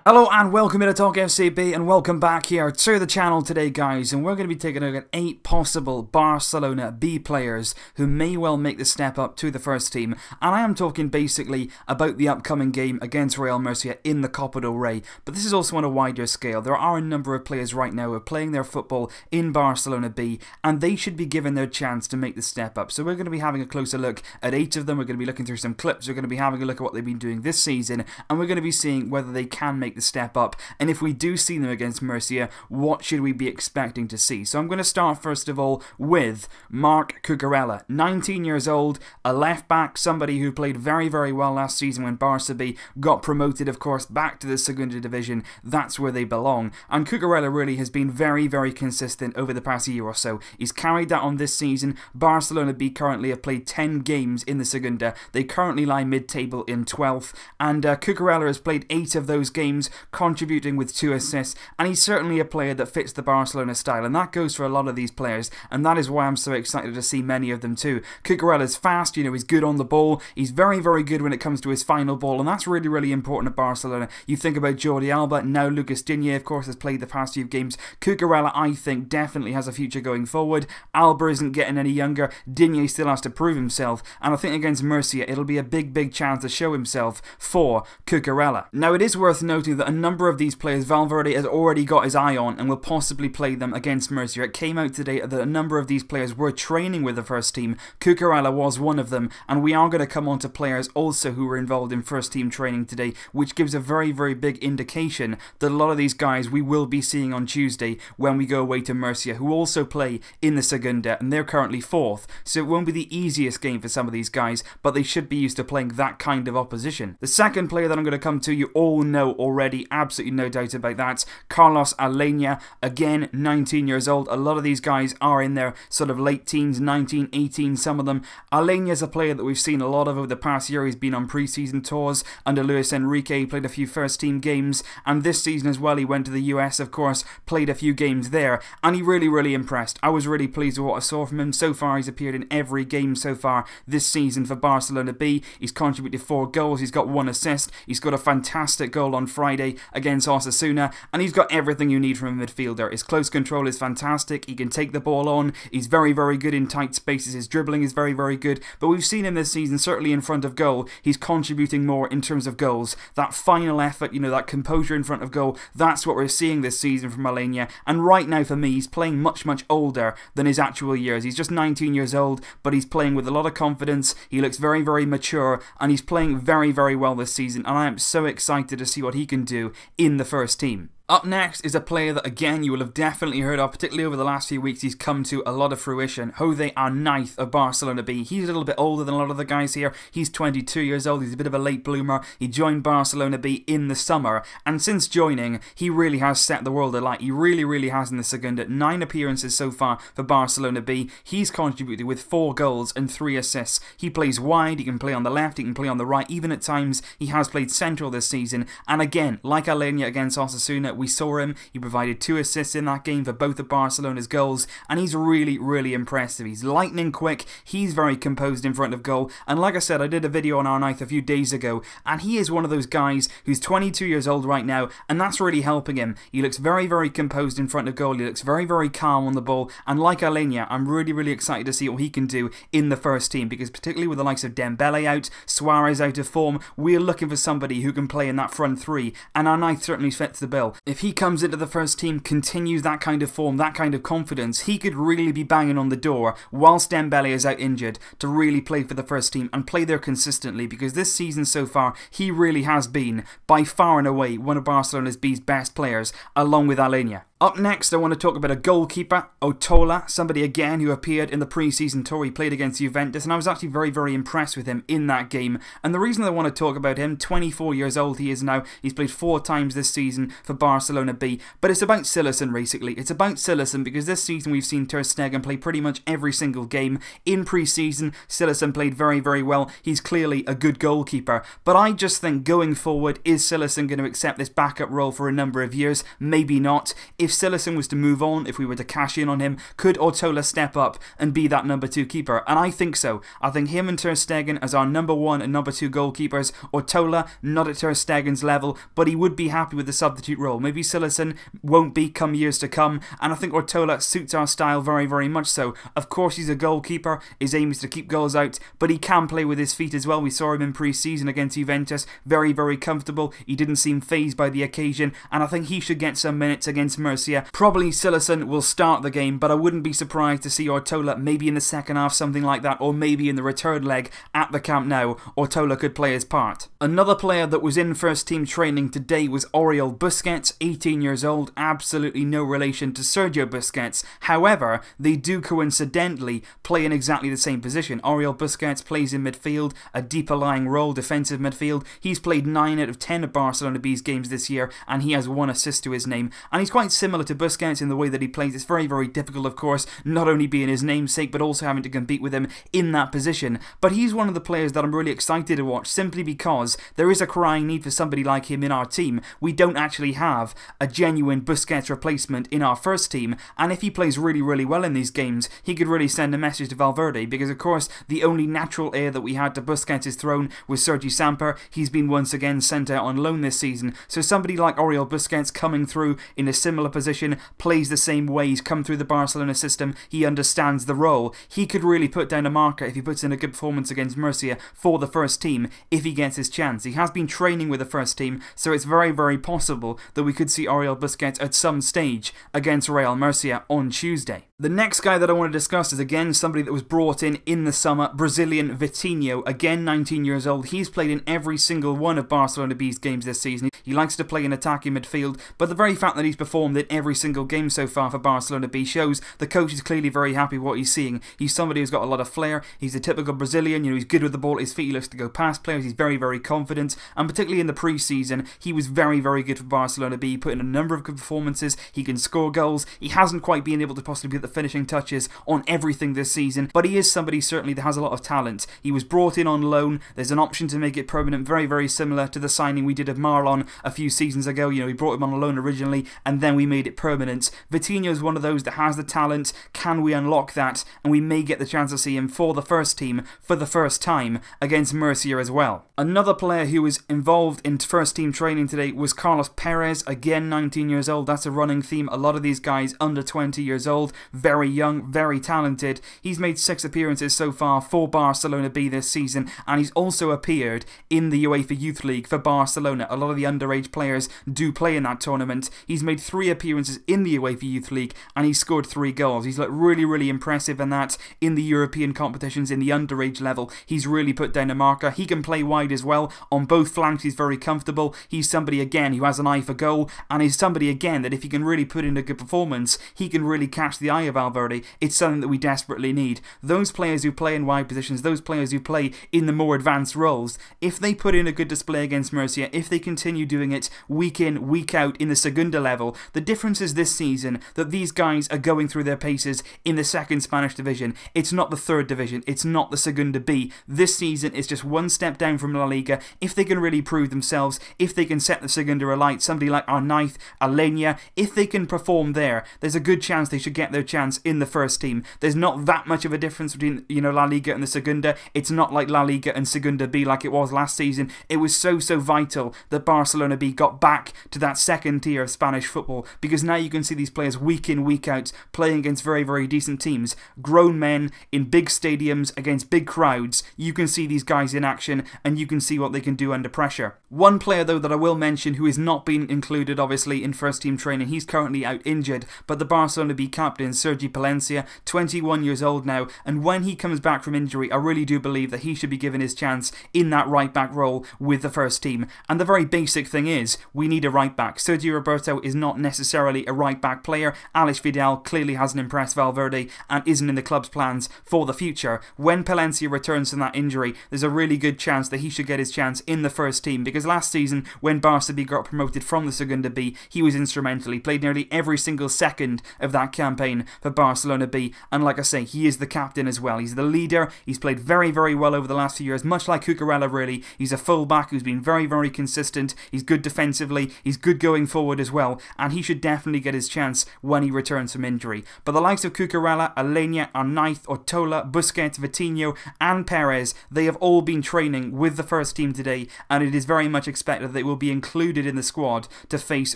Hello and welcome to Talk FCB and welcome back here to the channel today, guys, and we're going to be taking a look at 8 possible Barcelona B players who may well make the step up to the first team, and I am talking basically about the upcoming game against Real Murcia in the Copa del Rey, but this is also on a wider scale. There are a number of players right now who are playing their football in Barcelona B, and they should be given their chance to make the step up. So we're going to be having a closer look at 8 of them. We're going to be looking through some clips, we're going to be having a look at what they've been doing this season, and we're going to be seeing whether they can make the step up, and if we do see them against Murcia, what should we be expecting to see? So I'm going to start first of all with Marc Cucurella, 19 years old, a left back, somebody who played very well last season when Barca B got promoted, of course, back to the Segunda Division. That's where they belong, and Cucurella really has been very consistent over the past year or so. He's carried that on this season. Barcelona B currently have played 10 games in the Segunda. They currently lie mid-table in 12th, and Cucurella has played 8 of those games, contributing with 2 assists, and he's certainly a player that fits the Barcelona style, and that goes for a lot of these players, and that is why I'm so excited to see many of them too. Cucurella's fast, he's good on the ball, he's very good when it comes to his final ball, and that's really important at Barcelona. You think about Jordi Alba, now Lucas Digne, of course, has played the past few games. Cucurella, I think, definitely has a future going forward. Alba isn't getting any younger, Digne still has to prove himself, and I think against Murcia, it'll be a big chance to show himself for Cucurella. Now, it is worth noting that a number of these players Valverde has already got his eye on and will possibly play them against Murcia. It came out today that a number of these players were training with the first team. Cucurella was one of them, and we are going to come on to players also who were involved in first team training today, which gives a very big indication that a lot of these guys we will be seeing on Tuesday when we go away to Murcia, who also play in the Segunda, and they're currently 4th, so it won't be the easiest game for some of these guys, but they should be used to playing that kind of opposition. The second player that I'm going to come to, you all know already, absolutely no doubt about that. Carlos Alena, again 19 years old. A lot of these guys are in their sort of late teens, 19, 18, some of them. Alena is a player that we've seen a lot of over the past year. He's been on pre-season tours under Luis Enrique. He played a few first team games, and this season as well he went to the US, of course, played a few games there, and he really impressed. I was really pleased with what I saw from him. So far he's appeared in every game so far this season for Barcelona B. He's contributed 4 goals, he's got 1 assist, he's got a fantastic goal on Friday against Osasuna, and he's got everything you need from a midfielder. His close control is fantastic, he can take the ball on, he's very good in tight spaces, his dribbling is very good, but we've seen him this season, certainly in front of goal, he's contributing more in terms of goals. That final effort, that composure in front of goal, that's what we're seeing this season from Alena, and right now for me, he's playing much older than his actual years. He's just 19 years old, but he's playing with a lot of confidence, he looks very mature, and he's playing very well this season, and I am so excited to see what he can do in the first team. Up next is a player that, again, you will have definitely heard of, particularly over the last few weeks. He's come to a lot of fruition. Jose Arnaiz of Barcelona B. He's a little bit older than a lot of the guys here. He's 22 years old. He's a bit of a late bloomer. He joined Barcelona B in the summer, and since joining, he really has set the world alight. He really has in the Segunda. 9 appearances so far for Barcelona B. He's contributed with 4 goals and 3 assists. He plays wide, he can play on the left, he can play on the right. Even at times, he has played central this season, and again, like Alena against Osasuna, we saw him, he provided 2 assists in that game for both of Barcelona's goals, and he's really impressive. He's lightning quick, he's very composed in front of goal, and like I said, I did a video on Arnaiz a few days ago, and he is one of those guys who's 22 years old right now, and that's really helping him. He looks very composed in front of goal, he looks very calm on the ball, and like Alena, I'm really excited to see what he can do in the first team, because particularly with the likes of Dembele out, Suarez out of form, we're looking for somebody who can play in that front 3, and Arnaiz certainly fits the bill. If he comes into the first team, continues that kind of form, that kind of confidence, he could really be banging on the door whilst Dembele is out injured to really play for the first team and play there consistently, because this season so far he really has been by far and away one of Barcelona's B's best players, along with Alena. Up next, I want to talk about a goalkeeper, Otola, somebody again who appeared in the pre-season tour. He played against Juventus, and I was actually very impressed with him in that game. And the reason I want to talk about him, 24 years old he is now, he's played 4 times this season for Barcelona Barcelona B, but it's about Cillessen basically. It's about Cillessen because this season we've seen Ter Stegen play pretty much every single game. In pre-season, Cillessen played very, very well. He's clearly a good goalkeeper, but I just think going forward, is Cillessen going to accept this backup role for a number of years? Maybe not. If Cillessen was to move on, if we were to cash in on him, could Ortola step up and be that number 2 keeper? And I think so. I think him and Ter Stegen as our number 1 and number 2 goalkeepers. Ortola, not at Ter Stegen's level, but he would be happy with the substitute role. Maybe Cillessen won't be come years to come, and I think Ortola suits our style very, very much so. Of course, he's a goalkeeper. His aim is to keep goals out, but he can play with his feet as well. We saw him in pre-season against Juventus. Very, very comfortable. He didn't seem fazed by the occasion, and I think he should get some minutes against Murcia. Probably Cillessen will start the game, but I wouldn't be surprised to see Ortola maybe in the second half, something like that, or maybe in the return leg at the Camp Nou. Ortola could play his part. Another player that was in first team training today was Oriole Busquets, 18 years old, absolutely no relation to Sergio Busquets. However, they do coincidentally play in exactly the same position. Oriole Busquets plays in midfield, a deeper lying role, defensive midfield. He's played 9 out of 10 of Barcelona B's games this year, and he has 1 assist to his name. And he's quite similar to Busquets in the way that he plays. It's very, very difficult, of course, not only being his namesake, but also having to compete with him in that position. But he's one of the players that I'm really excited to watch, simply because there is a crying need for somebody like him in our team. We don't actually have a genuine Busquets replacement in our first team, and if he plays really, really well in these games, he could really send a message to Valverde, because of course the only natural heir that we had to Busquets' throne was Sergi Samper. He's been once again sent out on loan this season, so somebody like Oriole Busquets coming through in a similar position, plays the same way, he's come through the Barcelona system, he understands the role. He could really put down a marker if he puts in a good performance against Murcia for the first team, if he gets his chance. He has been training with the first team, so it's very, very possible that we could see Oriole Busquets at some stage against Real Murcia on Tuesday. The next guy that I want to discuss is again somebody that was brought in the summer, Brazilian Vitinho, again 19 years old. He's played in every single one of Barcelona B's games this season. He likes to play in attacking midfield, but the very fact that he's performed in every single game so far for Barcelona B shows the coach is clearly very happy with what he's seeing. He's somebody who's got a lot of flair. He's a typical Brazilian, you know, he's good with the ball at his feet, he looks to go past players, he's very, very confident, and particularly in the pre-season, he was very, very good for Barcelona B. He put in a number of good performances, he can score goals. He hasn't quite been able to possibly get the finishing touches on everything this season, but he is somebody certainly that has a lot of talent. He was brought in on loan. There's an option to make it permanent, very, very similar to the signing we did of Marlon a few seasons ago. You know, we brought him on loan originally, and then we made it permanent. Vitinho is one of those that has the talent. Can we unlock that? And we may get the chance to see him for the first team for the first time against Murcia as well. Another player who was involved in first team training today was Carlos Perez, again 19 years old. That's a running theme. A lot of these guys under 20 years old, very young, very talented. He's made 6 appearances so far for Barcelona B this season, and he's also appeared in the UEFA Youth League for Barcelona. A lot of the underage players do play in that tournament. He's made 3 appearances in the UEFA Youth League, and he's scored 3 goals. He's looked really, really impressive in that, in the European competitions, in the underage level. He's really put down a marker. He can play wide as well. On both flanks, he's very comfortable. He's somebody, again, who has an eye for goal, and he's somebody, again, that if he can really put in a good performance, he can really catch the eye of Valverde. It's something that we desperately need. Those players who play in wide positions, those players who play in the more advanced roles, if they put in a good display against Murcia, if they continue doing it week in, week out in the Segunda level, the difference is this season that these guys are going through their paces in the second Spanish division. It's not the third division. It's not the Segunda B. This season is just one step down from La Liga. If they can really prove themselves, if they can set the Segunda alight, somebody like Arnaiz, Alena, if they can perform there, there's a good chance they should get their chance in the first team. There's not that much of a difference between, you know, La Liga and the Segunda. It's not like La Liga and Segunda B like it was last season. It was so vital that Barcelona B got back to that second tier of Spanish football, because now you can see these players week in, week out playing against very, very decent teams. Grown men in big stadiums against big crowds. You can see these guys in action, and you can see what they can do under pressure. One player though that I will mention who is not being included obviously in first team training, he's currently out injured, but the Barcelona B captain Sergey Palencia, 21 years old now, and when he comes back from injury, I really do believe that he should be given his chance in that right-back role with the first team. And the very basic thing is, we need a right-back. Sergio Roberto is not necessarily a right-back player. Alex Vidal clearly hasn't impressed Valverde and isn't in the club's plans for the future. When Palencia returns from that injury, there's a really good chance that he should get his chance in the first team, because last season, when Barca B got promoted from the Segunda B, he was instrumental. He played nearly every single second of that campaign for Barcelona B, and like I say, he is the captain as well. He's the leader. He's played very, very well over the last few years, much like Cucurella really. He's a full-back who's been very, very consistent. He's good defensively. He's good going forward as well, and he should definitely get his chance when he returns from injury. But the likes of Cucurella, Alena, Arnaiz, Oriole, Busquets, Vitinho and Perez, they have all been training with the first team today, and it is very much expected that they will be included in the squad to face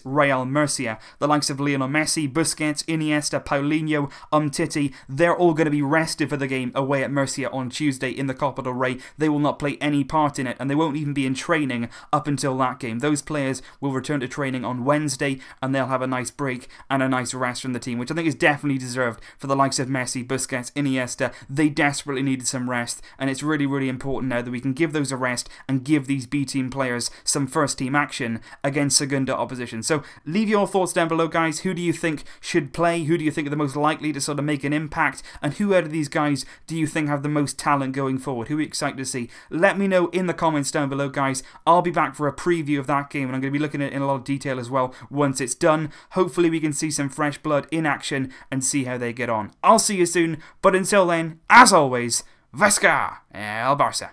Real Murcia. The likes of Lionel Messi, Busquets, Iniesta, Paulinho, Umtiti, they're all going to be rested for the game away at Murcia on Tuesday in the Copa del Rey. They will not play any part in it, and they won't even be in training up until that game. Those players will return to training on Wednesday, and they'll have a nice break and a nice rest from the team, which I think is definitely deserved for the likes of Messi, Busquets, Iniesta. They desperately needed some rest, and it's really, really important now that we can give those a rest and give these B team players some first team action against Segunda opposition. So leave your thoughts down below, guys. Who do you think should play? Who do you think are the most likely to sort of make an impact? And who out of these guys do you think have the most talent going forward? Who are you excited to see? Let me know in the comments down below, guys. I'll be back for a preview of that game, and I'm going to be looking at it in a lot of detail as well once it's done. Hopefully we can see some fresh blood in action and see how they get on. I'll see you soon, but until then, as always, Vesca el Barça.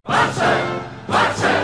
Barça! Barça!